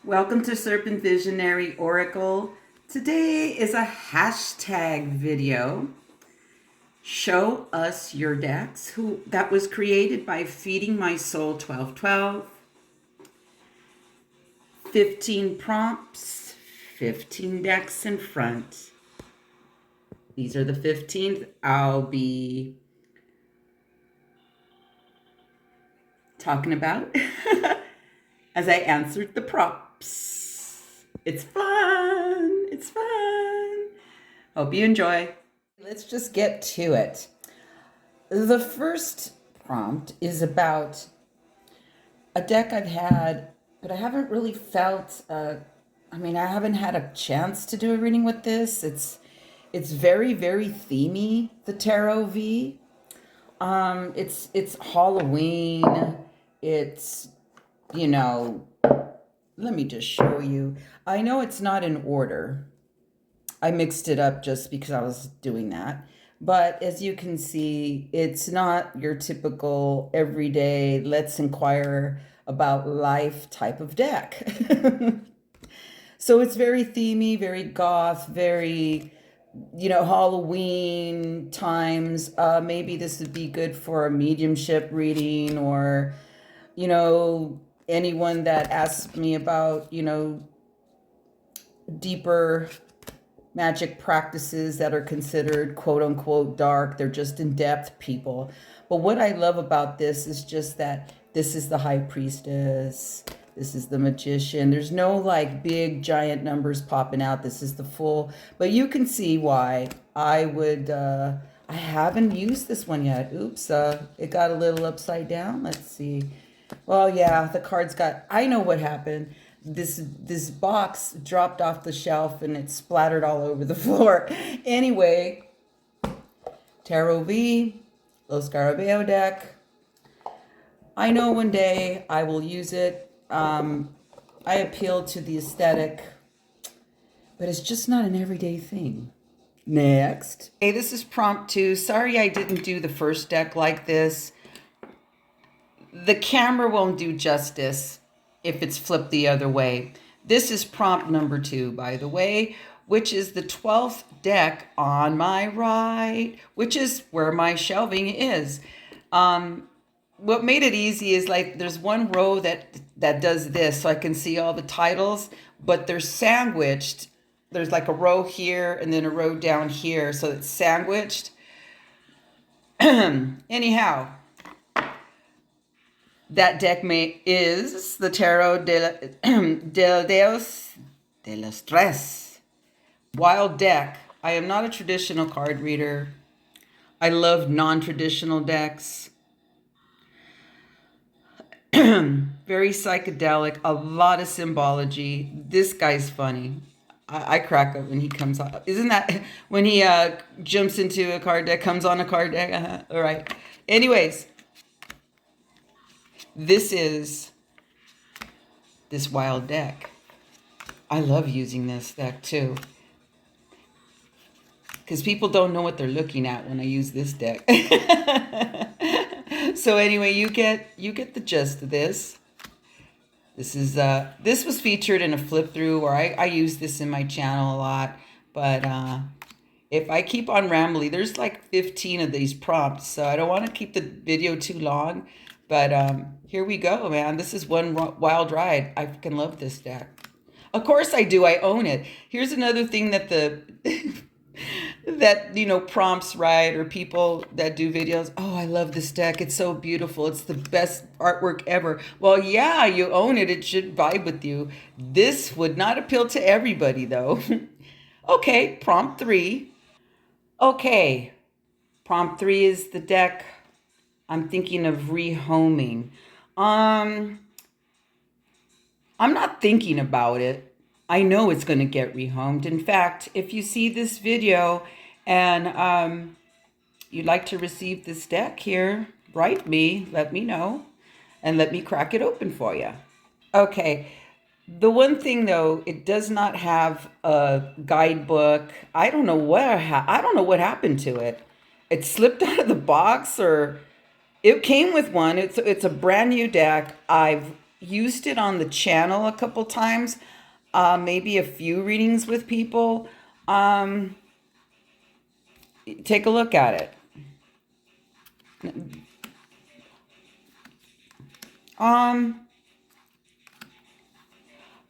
Welcome to Serpent Visionary Oracle. Today is a hashtag video. Show us your decks. That was created by Feeding My Soul 1212. 15 prompts, 15 decks in front. These are the 15th. I'll be talking about as I answered the prompts. It's fun. It's fun. Hope you enjoy. Let's just get to it. The first prompt is about a deck I've had, but I haven't really felt, I haven't had a chance to do a reading with this. It's very, very themey, the Tarot V. It's Halloween. It's, let me just show you. I know it's not in order. I mixed it up just because I was doing that. But as you can see, it's not your typical everyday, let's inquire about life type of deck. So it's very themey, very goth, very, Halloween times. Maybe this would be good for a mediumship reading or, anyone that asks me about, deeper magic practices that are considered quote unquote dark. They're just in-depth people. But what I love about this is just that this is the high priestess. This is the magician. There's no like big giant numbers popping out. This is the full, but you can see why I would, I haven't used this one yet. Oops, it got a little upside down. Let's see. Well, yeah, the cards got, I know what happened. This box dropped off the shelf and it splattered all over the floor. Anyway, Tarot V, Los Scarabeo deck. I know one day I will use it. I appeal to the aesthetic, but it's just not an everyday thing. Next. Hey, this is prompt 2. Sorry I didn't do the first deck like this. The camera won't do justice if it's flipped the other way. This is prompt number 2, by the way, which is the 12th deck on my right, which is where my shelving is. What made it easy is like there's one row that does this, so I can see all the titles, but they're sandwiched. There's like a row here and then a row down here, so it's sandwiched. Anyhow, that deck is the Tarot del Dios de los Tres. Wild deck. I am not a traditional card reader. I love non-traditional decks. Very psychedelic, a lot of symbology. This guy's funny. I crack up when he comes up. Isn't that when he jumps into a card deck, comes on a card deck? All right. Anyways, this is this wild deck. I love using this deck too, because people don't know what they're looking at when I use this deck. So anyway, you get the gist of this. This is this was featured in a flip through, or I use this in my channel a lot. But if I keep on rambling, there's like 15 of these prompts, so I don't want to keep the video too long. But here we go, man. This is one wild ride. I freaking love this deck. Of course I do. I own it. Here's another thing that the that prompts, right, or people that do videos. Oh, I love this deck. It's so beautiful. It's the best artwork ever. Well, yeah, you own it. It should vibe with you. This would not appeal to everybody, though. Okay, prompt 3. Okay, prompt 3 is the deck. I'm thinking of rehoming. I'm not thinking about it. I know it's going to get rehomed. In fact, if you see this video and you'd like to receive this deck here, write me, let me know, and let me crack it open for you. Okay. The one thing though, it does not have a guidebook. I don't know what happened to it. It slipped out of the box, or it came with one. It's a brand new deck. I've used it on the channel a couple times, maybe a few readings with people. Um, Take a look at it. Um,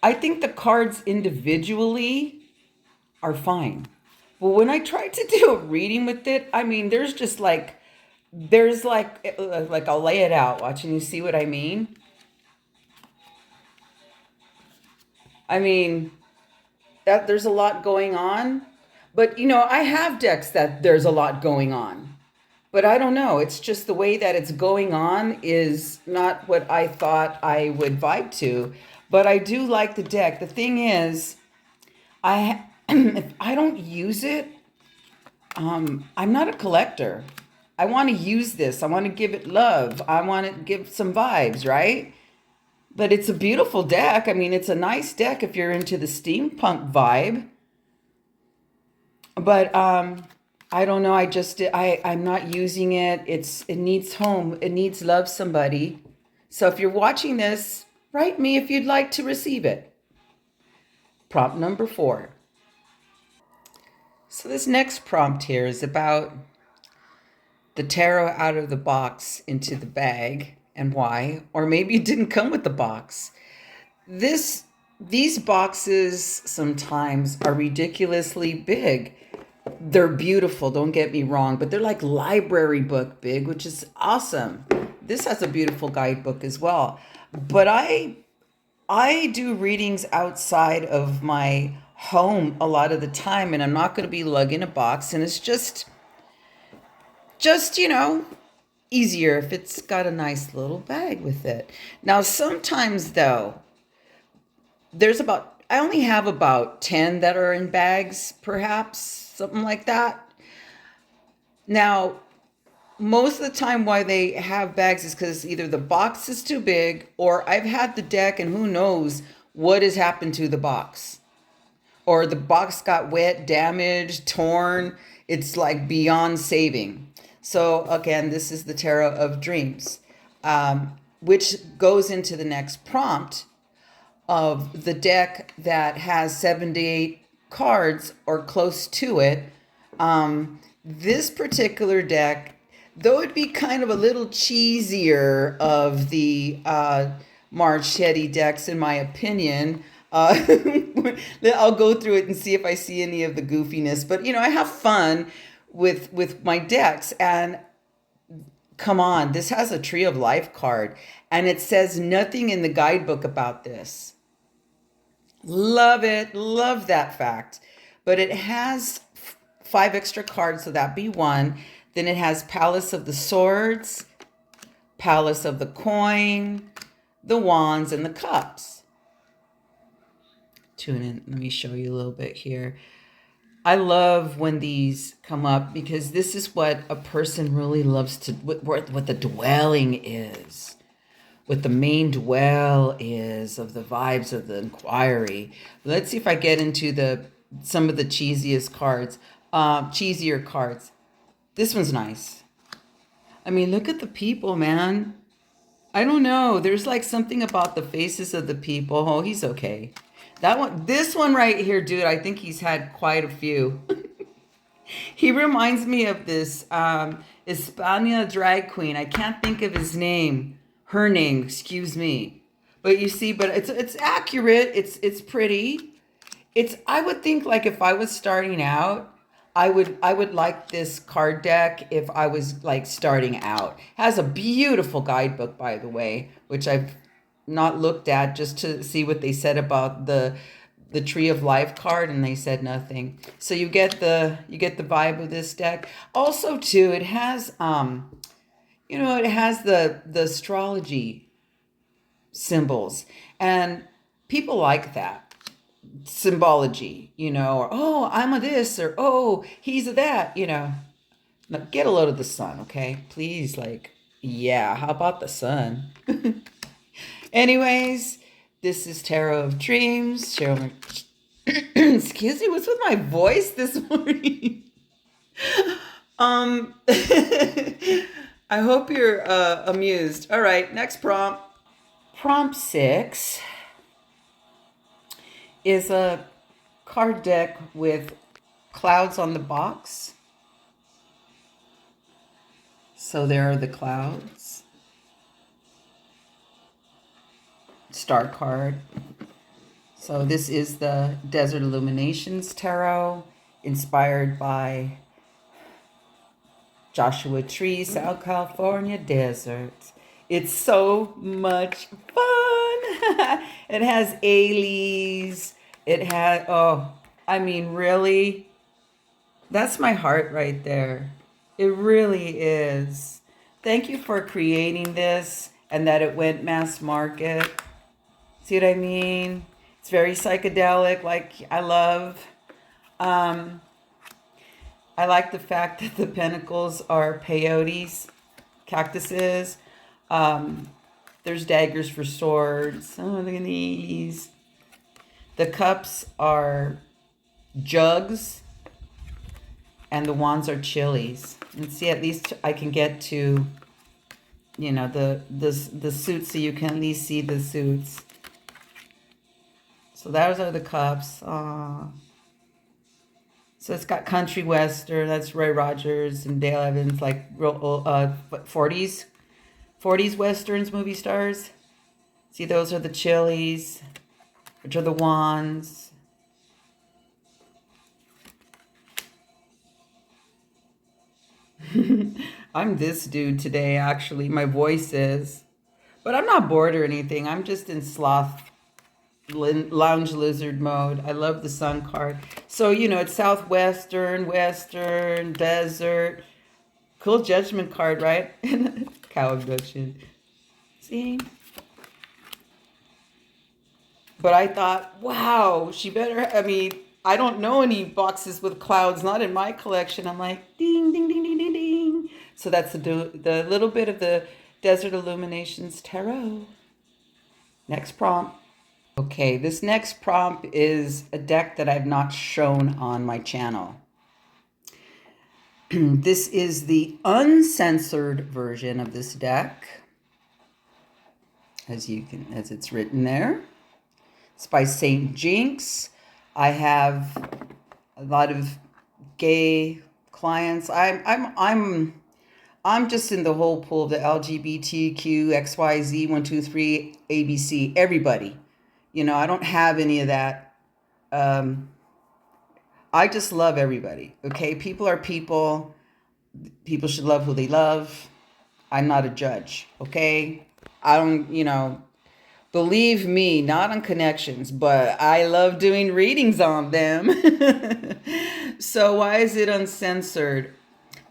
I think the cards individually are fine. But when I tried to do a reading with it, I mean, there's like I'll lay it out. Watching you see what I mean? I mean, that there's a lot going on. But I have decks that there's a lot going on. But I don't know. It's just the way that it's going on is not what I thought I would vibe to. But I do like the deck. The thing is, if I don't use it, I'm not a collector. I want to use this. I want to give it love. I want to give some vibes, right? But it's a beautiful deck. I mean, it's a nice deck if you're into the steampunk vibe. But I don't know. I'm not using it. It needs home. It needs love somebody. So if you're watching this, write me if you'd like to receive it. Prompt number 4. So this next prompt here is about the tarot out of the box into the bag and why, or maybe it didn't come with the box. These boxes sometimes are ridiculously big. They're beautiful, don't get me wrong, but they're like library book big, which is awesome. This has a beautiful guidebook as well. But I do readings outside of my home a lot of the time, and I'm not going to be lugging a box, and it's just easier if it's got a nice little bag with it. Now, sometimes though, I only have about 10 that are in bags, perhaps, something like that. Now, most of the time why they have bags is because either the box is too big or I've had the deck and who knows what has happened to the box. Or the box got wet, damaged, torn. It's like beyond saving. So again, this is the Tarot of Dreams, which goes into the next prompt of the deck that has 78 cards or close to it. This particular deck, though it'd be kind of a little cheesier of the Marchetti decks, in my opinion, I'll go through it and see if I see any of the goofiness. But I have fun with my decks, and come on, this has a Tree of Life card, and it says nothing in the guidebook about this. Love it, love that fact. But it has 5 extra cards, so that'd be 1. Then it has Palace of the Swords, Palace of the Coin, the Wands, and the Cups. Tune in. Let me show you a little bit here. I love when these come up because this is what a person really loves to, what the dwelling is, what the main dwell is of the vibes of the inquiry. Let's see if I get into some of the cheesiest cards, cheesier cards. This one's nice. I mean, look at the people, man. I don't know. There's like something about the faces of the people. Oh, he's okay. This one right here, dude, I think he's had quite a few. He reminds me of this Hispania drag queen. I can't think of her name, excuse me. But you see, but it's accurate. It's pretty. I would think like if I was starting out, I would like this card deck if I was like starting out. Has a beautiful guidebook, by the way, which I've not looked at just to see what they said about the Tree of Life card, and they said nothing. So you get the vibe of this deck. Also, too, it has it has the astrology symbols, and people like that symbology, or oh, I'm a this, or oh, he's a that, Now get a load of the sun, okay? Please, yeah, how about the sun? Anyways, this is Tarot of Dreams. Excuse me, what's with my voice this morning? I hope you're amused. All right, next prompt. Prompt 6 is a card deck with clouds on the box. So there are the clouds. Star card. So this is the Desert Illuminations Tarot, inspired by Joshua Tree, South California desert. It's so much fun. It has A-leaves. It has, oh, I mean, really, that's my heart right there. It really is. Thank you for creating this and that it went mass market. See what I mean? It's very psychedelic, like I love. I like the fact that the pentacles are peyotes, cactuses. There's daggers for swords. Oh, look at these. The cups are jugs, and the wands are chilies. And see, at least I can get to, you know, the suits, so you can at least see the suits. So those are the cups. Aww. So it's got country western. That's Roy Rogers and Dale Evans, like real 40s westerns, movie stars. See, those are the chilies, which are the wands. I'm this dude today, actually. My voice is, but I'm not bored or anything. I'm just in sloth lounge lizard mode. I love the sun card. So, you know, it's southwestern, western, desert. Cool judgment card, right? Cow abduction. See? But I thought, wow, she better, I mean, I don't know any boxes with clouds, not in my collection. I'm like, ding, ding, ding, ding, ding, ding. So that's the little bit of the Desert Illuminations Tarot. Next prompt. Okay, this next prompt is a deck that I've not shown on my channel. This is the uncensored version of this deck, as it's written there. It's by St. Jinx. I have a lot of gay clients. I'm just in the whole pool of the LGBTQ, XYZ, 1, 2, 3, ABC, everybody. You know, I don't have any of that. I just love everybody, okay? People are people. People should love who they love. I'm not a judge, okay? I don't, you know, believe me, not on connections, but I love doing readings on them. So why is it uncensored?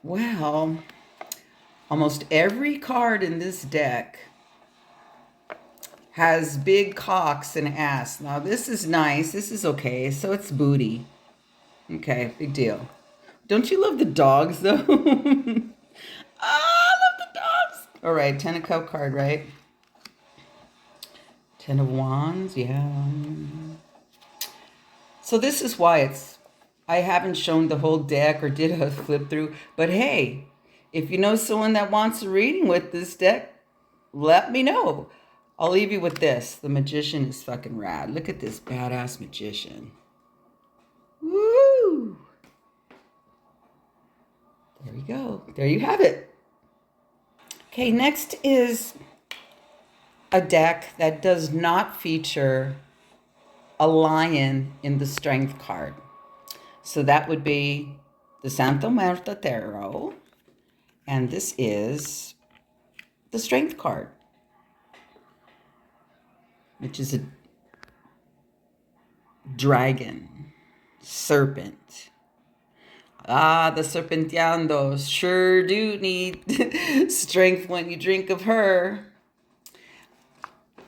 Well, almost every card in this deck has big cocks and ass. Now, this is nice. This is okay. So it's booty. Okay, big deal. Don't you love the dogs, though? I love the dogs. All right, 10 of Cup card, right? 10 of Wands, yeah. So this is why I haven't shown the whole deck or did a flip through. But hey, if you know someone that wants a reading with this deck, let me know. I'll leave you with this. The Magician is fucking rad. Look at this badass magician. Woo! There we go. There you have it. Okay, next is a deck that does not feature a lion in the Strength card. So that would be the Santa Muerta Tarot. And this is the Strength card, which is a dragon, serpent. The serpenteandos sure do need strength when you drink of her.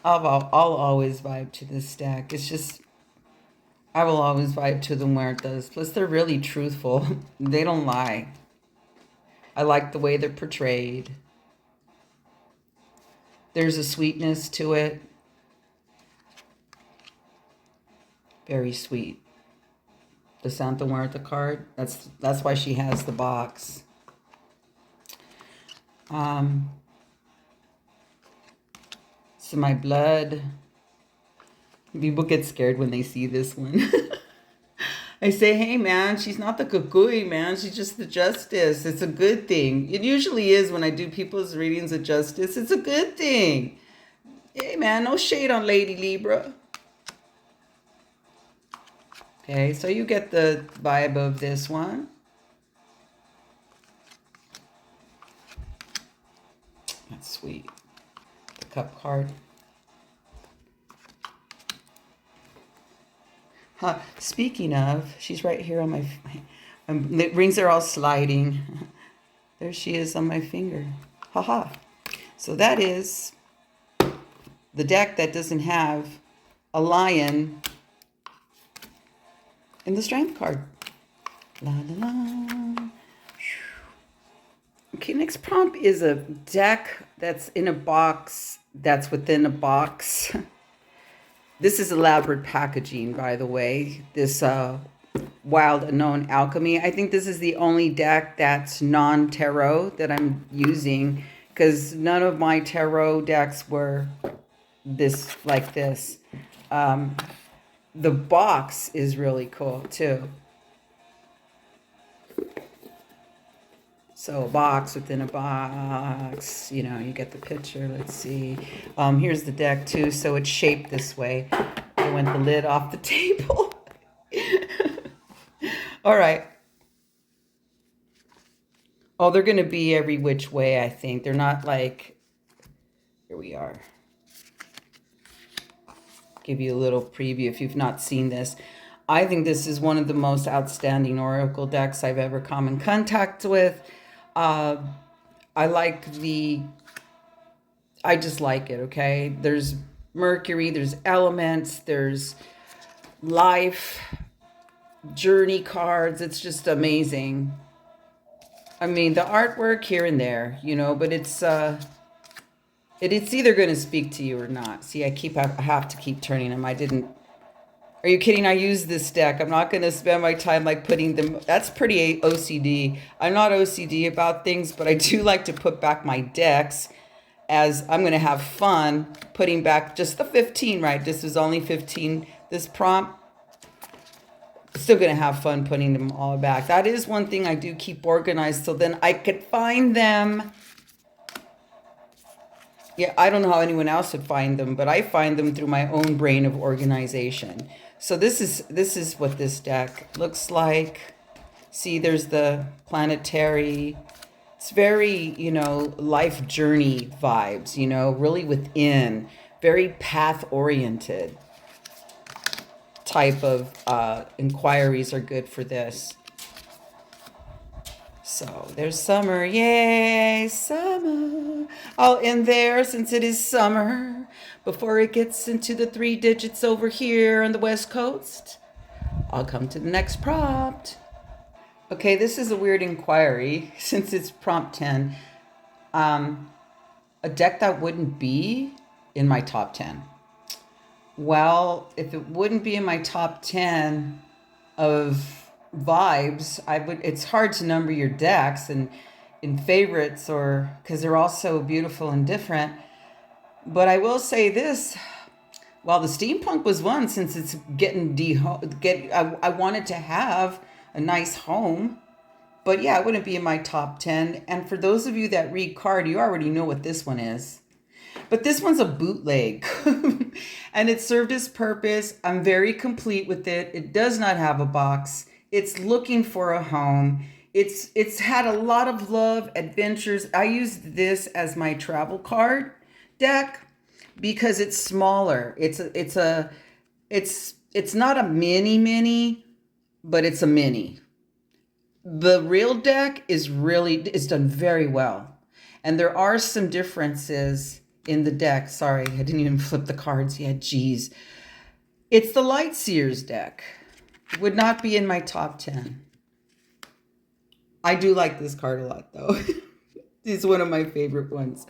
I'll always vibe to this stack. It's just, I will always vibe to the Muertas. Plus, they're really truthful. They don't lie. I like the way they're portrayed. There's a sweetness to it. Very sweet. The Santa Muerta card. That's why she has the box. to my blood. People get scared when they see this one. I say, hey man, she's not the kukui, man. She's just the justice. It's a good thing. It usually is when I do people's readings of justice. It's a good thing. Hey man, no shade on Lady Libra. Okay, so you get the vibe of this one. That's sweet. The cup card. Huh. Speaking of, she's right here on my... the rings are all sliding. There she is on my finger. Haha. So that is the deck that doesn't have a lion in the strength card. La la la. Okay, next prompt is a deck that's in a box that's within a box. This is elaborate packaging, by the way. This Wild Unknown Alchemy. I think this is the only deck that's non-tarot that I'm using, because none of my tarot decks were this like this. The box is really cool too. So a box within a box, you know, you get the picture. Let's see. Here's the deck too. So it's shaped this way. I went the lid off the table. All right. Oh, they're going to be every which way, I think. They're not like, here we are. Give you a little preview if you've not seen this. I think this is one of the most outstanding oracle decks I've ever come in contact with. I just like it, okay? There's Mercury, there's elements, there's life, journey cards. It's just amazing. I mean, the artwork here and there, you know, but it's either going to speak to you or not. See, I have to keep turning them. Are you kidding? I use this deck. I'm not going to spend my time like putting them. That's pretty OCD. I'm not OCD about things, but I do like to put back my decks, as I'm going to have fun putting back just the 15, right? This is only 15. This prompt, still going to have fun putting them all back. That is one thing I do keep organized, so then I could find them. Yeah, I don't know how anyone else would find them, but I find them through my own brain of organization. So this is what this deck looks like. See, there's the planetary. It's very, you know, life journey vibes, you know, really within, very path-oriented type of inquiries are good for this. So there's summer, yay, summer. I'll end there since it is summer. Before it gets into the 3 digits over here on the West Coast, I'll come to the next prompt. Okay, this is a weird inquiry since it's prompt 10. A deck that wouldn't be in my top 10. Well, if it wouldn't be in my top 10 of vibes, it's hard to number your decks and in favorites, or because they're all so beautiful and different. But I will say this, while the steampunk was one, since it's I wanted to have a nice home, but yeah, it wouldn't be in my top 10. And for those of you that read card, you already know what this one is. But this one's a bootleg and it served its purpose. I'm very complete with it. It does not have a box. It's looking for a home. It's had a lot of love, adventures. I used this as my travel card deck because it's smaller. It's not a mini, but it's a mini. The real deck is done very well. And there are some differences in the deck. Sorry, I didn't even flip the cards yet. Geez. It's the Lightseers deck. Would not be in my top 10. I do like this card a lot, though. It's one of my favorite ones.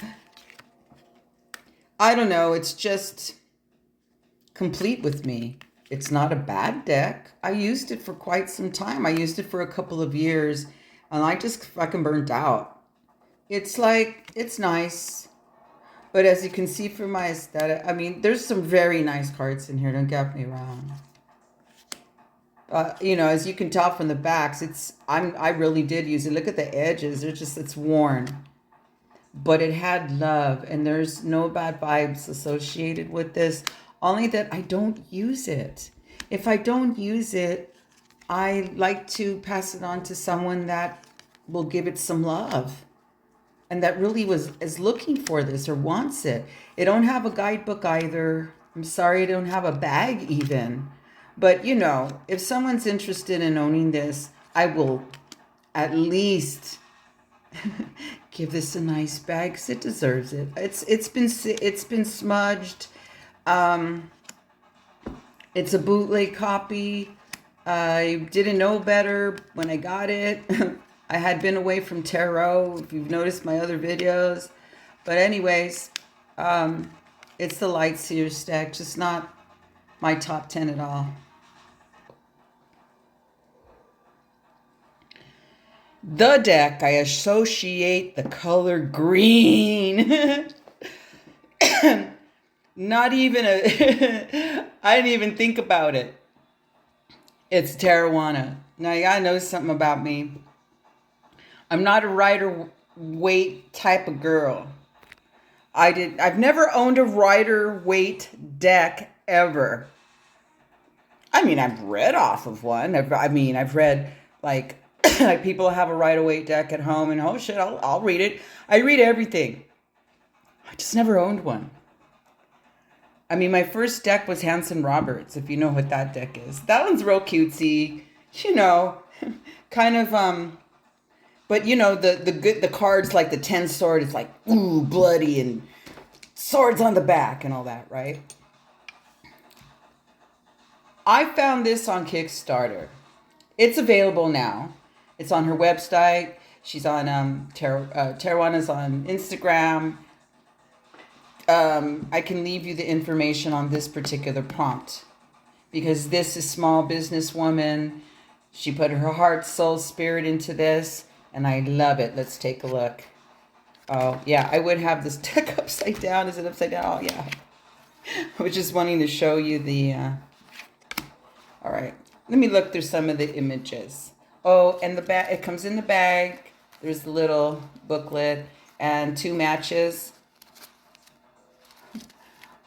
I don't know. It's just complete with me. It's not a bad deck. I used it for quite some time. I used it for a couple of years, and I just fucking burnt out. It's like, it's nice. But as you can see from my aesthetic, I mean, there's some very nice cards in here. Don't get me wrong. You know, as you can tell from the backs, I really did use it. Look at the edges. It's worn. But it had love, and there's no bad vibes associated with this. Only that I don't use it. If I don't use it, I like to pass it on to someone that will give it some love. And that really is looking for this or wants it. It don't have a guidebook either. I'm sorry, I don't have a bag even. But you know, if someone's interested in owning this, I will at least give this a nice bag because it deserves it. It's been smudged. It's a bootleg copy. I didn't know better when I got it. I had been away from tarot, if you've noticed my other videos. But anyways, it's the Lightseers deck, just not my top 10 at all. The deck, I associate the color green. Not even I didn't even think about it. It's Tarawana. Now you gotta know something about me. I'm not a Rider Waite type of girl. I've never owned a Rider Waite deck ever. I mean, I've read off of one. I've read like like people have a Rider Waite deck at home, and oh shit, I'll read it. I read everything. I just never owned one. I mean, my first deck was Hanson Roberts, if you know what that deck is. That one's real cutesy, you know, kind of but you know, the cards like the 10 sword is like ooh, bloody and swords on the back and all that, right? I found this on Kickstarter. It's available now. It's on her website. She's on Tarawanna's on Instagram. I can leave you the information on this particular prompt because this is small businesswoman. She put her heart, soul, spirit into this, and I love it. Let's take a look. Oh, yeah, I would have this deck upside down. Is it upside down? Oh, yeah. I was just wanting to show you the... All right. Let me look through some of the images. Oh, and the bag, it comes in the bag. There's the little booklet and 2 matches.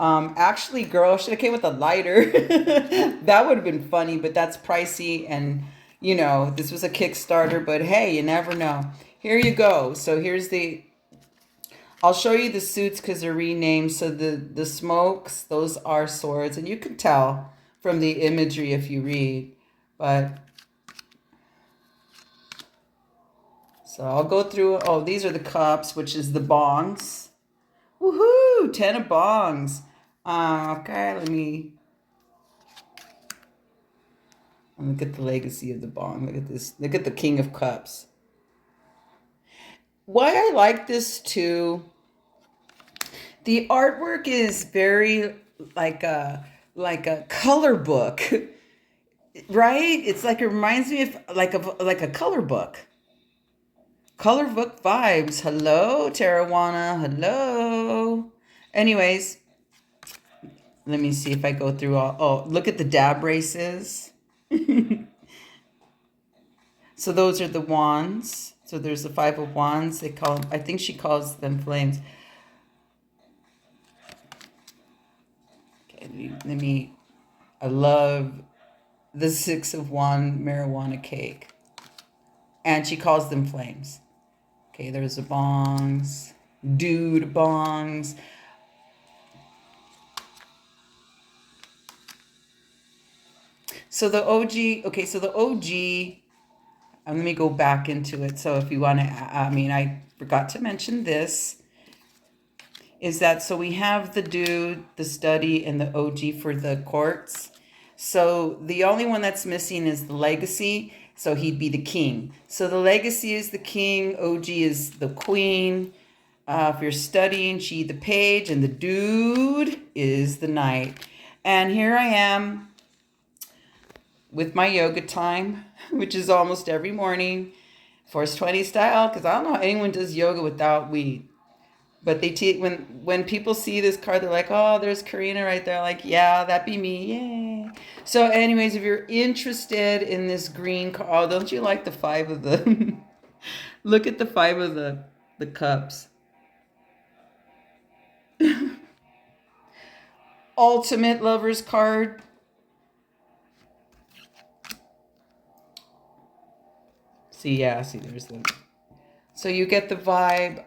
Actually, girl, should have came with a lighter. That would have been funny, but that's pricey. And, you know, this was a Kickstarter, but hey, you never know. Here you go. So here's I'll show you the suits because they're renamed. So the smokes, those are swords. And you can tell from the imagery if you read. But, so I'll go through. Oh, these are the cups, which is the bongs. Woohoo! 10 of bongs. Okay, let me look at the legacy of the bong. Look at this. Look at the King of Cups. Why I like this too, the artwork is very like a color book, right? It's like, it reminds me of like a color book. Color book vibes. Hello, Tarawanna. Hello. Anyways, let me see if I go through all. Oh, look at the dab braces. So those are the wands. So there's the 5 of wands. They call them, I think she calls them flames. Okay, I love the 6 of wand marijuana cake. And she calls them flames. Okay, there's the bongs. Dude bongs. So the OG, okay, so the OG, let me go back into it. So if you want to, I forgot to mention this, is that, so we have the dude, the study, and the OG for the quartz. So the only one that's missing is the legacy. So he'd be the king. So the legacy is the king, OG is the queen. If you're studying, she the page, and the dude is the knight. And here I am with my yoga time, which is almost every morning, Force 20 style, because I don't know how anyone does yoga without weed. But when people see this card, they're like, "Oh, there's Karina right there." Like, yeah, that'd be me. Yay. So, anyways, if you're interested in this green card, oh, don't you like the five of the? Look at the five of the cups. Ultimate lovers card. See, yeah, see, there's the. So you get the vibe.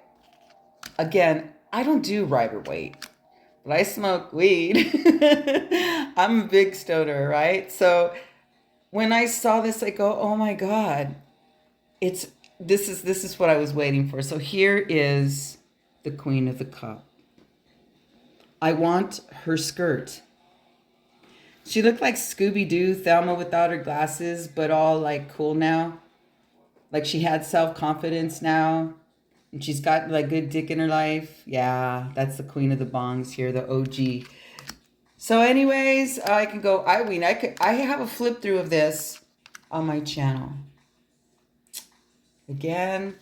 Again, I don't do Rider Waite, but I smoke weed. I'm a big stoner, right? So when I saw this, I go, "Oh my God, it's this is what I was waiting for." So here is the Queen of the Cup. I want her skirt. She looked like Scooby-Doo, Thelma without her glasses, but all like cool now. Like she had self-confidence now. And she's got like good dick in her life. Yeah, that's the Queen of the Bongs here, the OG. So anyways, I can go, I have a flip through of this on my channel. Again,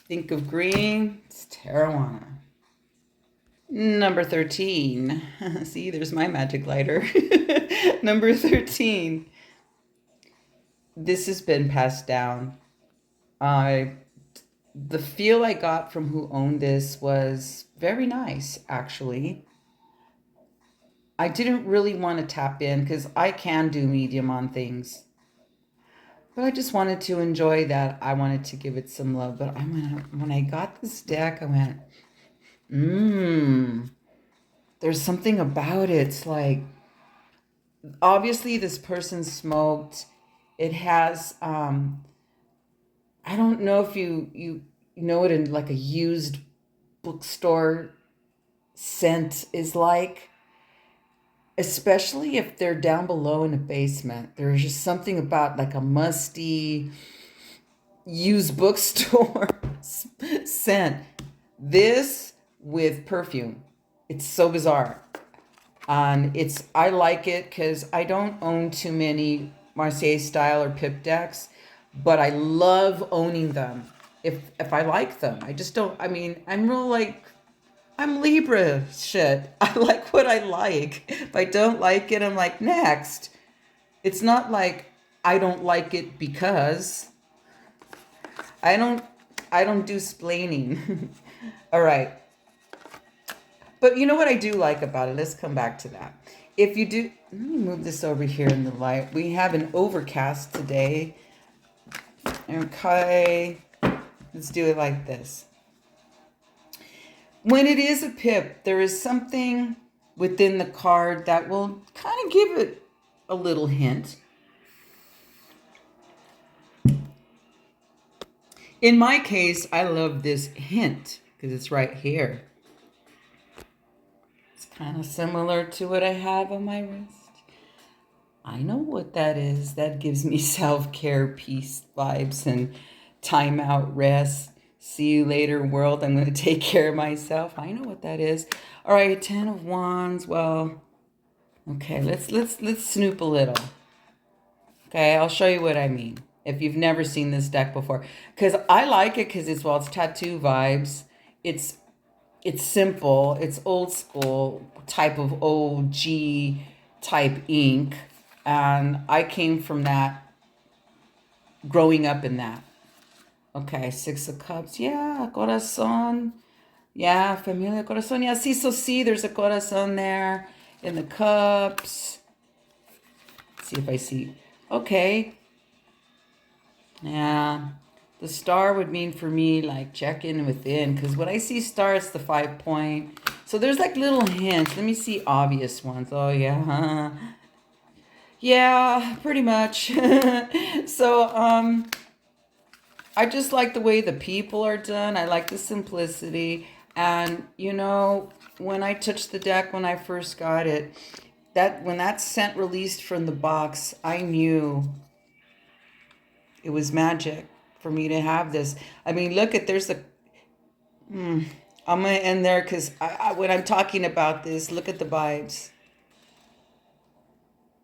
think of green, it's Tarawana. Number 13. See, there's my magic lighter. Number 13. This has been passed down. The feel I got from who owned this was very nice, actually. I didn't really want to tap in because I can do medium on things. But I just wanted to enjoy that. I wanted to give it some love. But when I got this deck, I went, there's something about it. It's like, obviously this person smoked. It has, I don't know if you know what in like a used bookstore scent is like, especially if they're down below in the basement. There's just something about like a musty used bookstore scent. This with perfume, it's so bizarre. And I like it because I don't own too many Marseille style or Pip decks, but I love owning them if I like them. I just don't, I mean, I'm real like, I'm Libra shit. I like what I like. If I don't like it, I'm like, next. It's not like I don't like it because I don't do splaining. All right. But you know what I do like about it? Let's come back to that. If you do, let me move this over here in the light. We have an overcast today. Okay. Let's do it like this. When it is a pip, there is something within the card that will kind of give it a little hint. In my case, I love this hint because it's right here. It's kind of similar to what I have on my wrist. I know what that is. That gives me self-care, peace vibes, and time out, rest. See you later, world. I'm going to take care of myself. I know what that is. All right, 10 of Wands. Well, okay, let's snoop a little. Okay, I'll show you what I mean if you've never seen this deck before. Because I like it because it's tattoo vibes. It's simple. It's old school type of OG type ink. And I came from that, growing up in that. Okay, 6 of Cups. Yeah, corazón. Yeah, familia corazón. Yeah, see, so see, there's a corazón there in the cups. Let's see if I see. Okay. Yeah. The star would mean for me, like, check in within. Because when I see star, it's the 5 point. So there's, like, little hints. Let me see obvious ones. Oh, yeah. Yeah, pretty much. So, I just like the way the people are done. I like the simplicity. And, you know, when I touched the deck when I first got it, when that scent released from the box, I knew it was magic for me to have this. I mean, look at, there's a... I'm going to end there because when I'm talking about this, look at the vibes.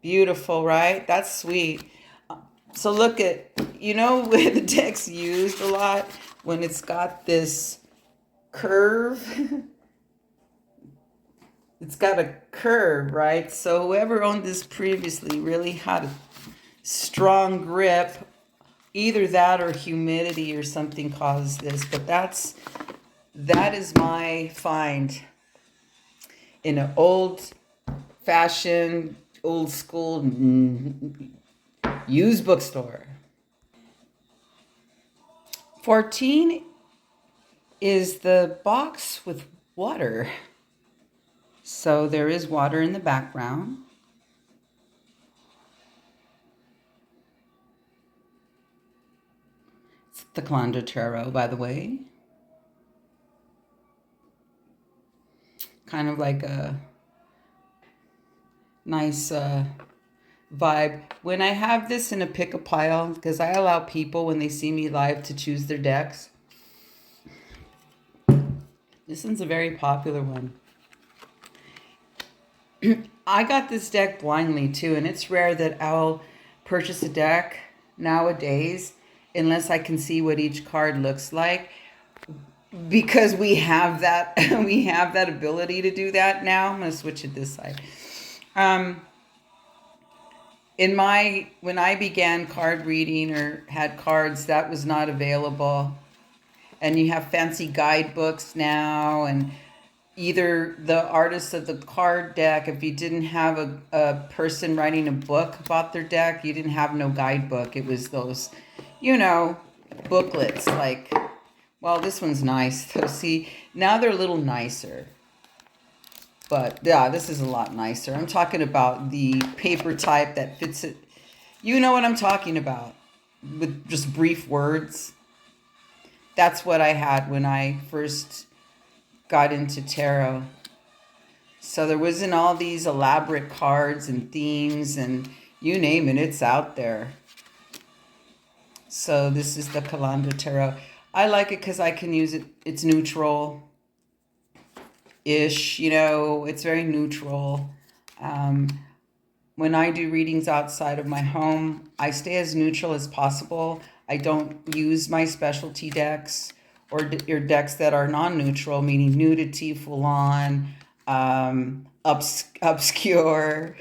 Beautiful, right? That's sweet. So look at, you know, where the deck's used a lot when it's got this curve. It's got a curve, right? So whoever owned this previously really had a strong grip. Either that or humidity or something caused this, but that is my find in an old fashioned, old school used bookstore. 14 is the box with water. So there is water in the background. It's the Calendar Tarot, by the way. Kind of like a nice vibe. When I have this in a pick a pile, because I allow people when they see me live to choose their decks. This one's a very popular one. I got this deck blindly too, and it's rare that I'll purchase a deck nowadays unless I can see what each card looks like, because we have that we have that ability to do that now. I'm gonna switch it this side. When I began card reading or had cards, that was not available. And you have fancy guidebooks now, and either the artist of the card deck, if you didn't have a person writing a book about their deck, you didn't have no guidebook. It was those, booklets like, well, this one's nice. So see, now they're a little nicer. But yeah, this is a lot nicer. I'm talking about the paper type that fits it. You know what I'm talking about, with just brief words. That's what I had when I first got into tarot. So there wasn't all these elaborate cards and themes and you name it, it's out there. So this is the Calendar Tarot. I like it because I can use it. It's neutral-ish, it's very neutral. When I do readings outside of my home, I stay as neutral as possible. I don't use my specialty decks or decks that are non-neutral, meaning nudity, full-on, obscure,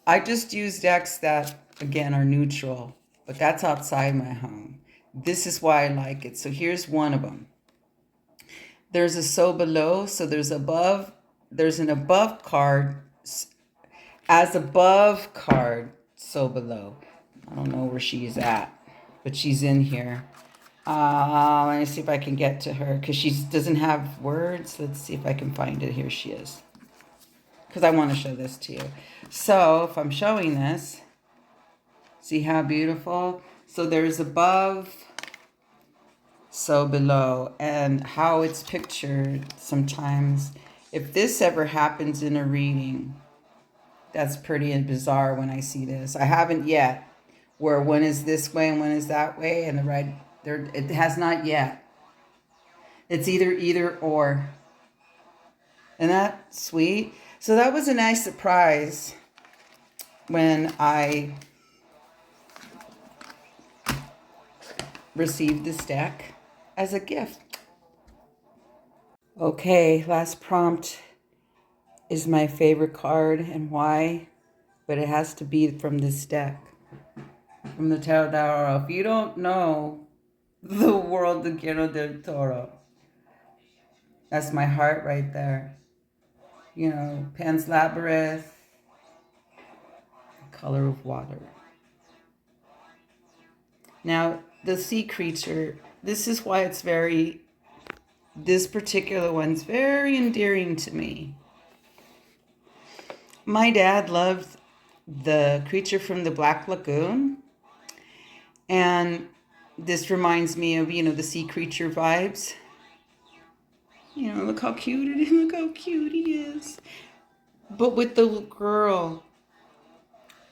I just use decks that, again, are neutral, but that's outside my home. This is why I like it. So here's one of them. There's a so below, so there's an above card, as above card, so below. I don't know where she is at, but she's in here. Let me see if I can get to her, because she doesn't have words. Let's see if I can find it. Here she is, because I want to show this to you. So if I'm showing this, see how beautiful? So there's above, so below, and how it's pictured sometimes. If this ever happens in a reading, that's pretty bizarre when I see this. I haven't yet, where one is this way and one is that way, and the right there, it has not yet. It's either or. Isn't that sweet? So that was a nice surprise when I received this deck as a gift. Okay, last prompt is my favorite card, and why? But it has to be from this deck, from the Tarot Tarot. If you don't know the world of Guillermo del Toro, that's my heart right there. Pan's Labyrinth, The Color of Water. Now, the sea creature, this is why this particular one's very endearing to me. My dad loved the creature from the Black Lagoon, and this reminds me of, the sea creature vibes. Look how cute it is. Look how cute he is. But with the little girl,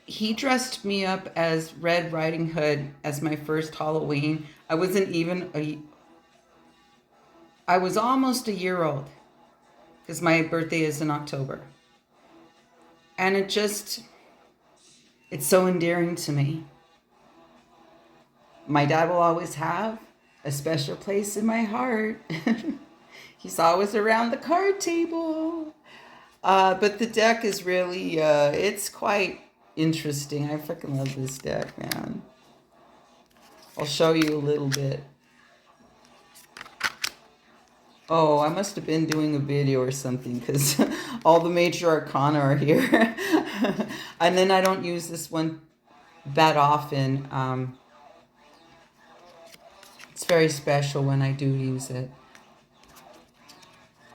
he dressed me up as Red Riding Hood as my first Halloween. I was almost a year old, because my birthday is in October. And it's so endearing to me. My dad will always have a special place in my heart. He's always around the card table. But the deck is really, it's quite interesting. I freaking love this deck, man. I'll show you a little bit. Oh, I must have been doing a video or something because all the major arcana are here. And then I don't use this one that often. It's very special when I do use it.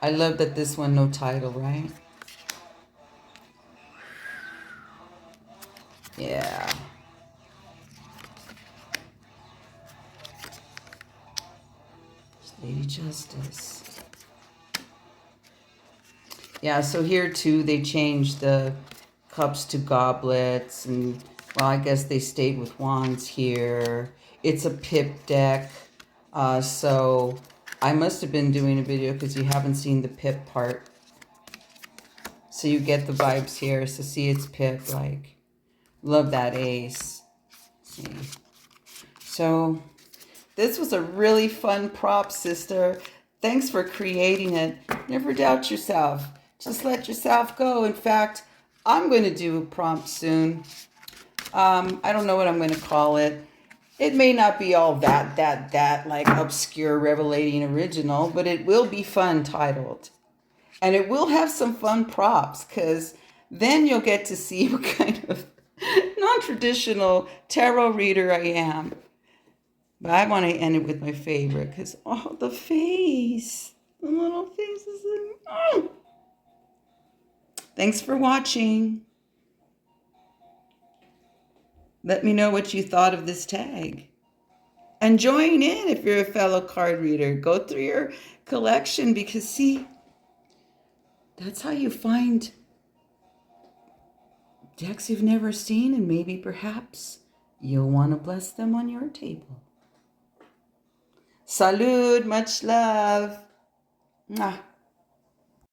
I love that this one, no title, right? Yeah. Lady Justice. Yeah, so here too, they changed the cups to goblets, and well, I guess they stayed with wands here. It's a pip deck, so I must have been doing a video because you haven't seen the pip part. So you get the vibes here. So see, it's pip, like, love that ace. See. So this was a really fun prop, sister. Thanks for creating it. Never doubt yourself. Just let yourself go. In fact, I'm going to do a prompt soon. I don't know what I'm going to call it. It may not be all that like obscure, revelating, original, but it will be fun titled. And it will have some fun props, because then you'll get to see what kind of non-traditional tarot reader I am. But I want to end it with my favorite, because, oh, the face. The little faces. Oh. Thanks for watching. Let me know what you thought of this tag. And join in if you're a fellow card reader. Go through your collection, because, see, that's how you find decks you've never seen, and maybe perhaps you'll want to bless them on your table. Salud, much love. Mwah.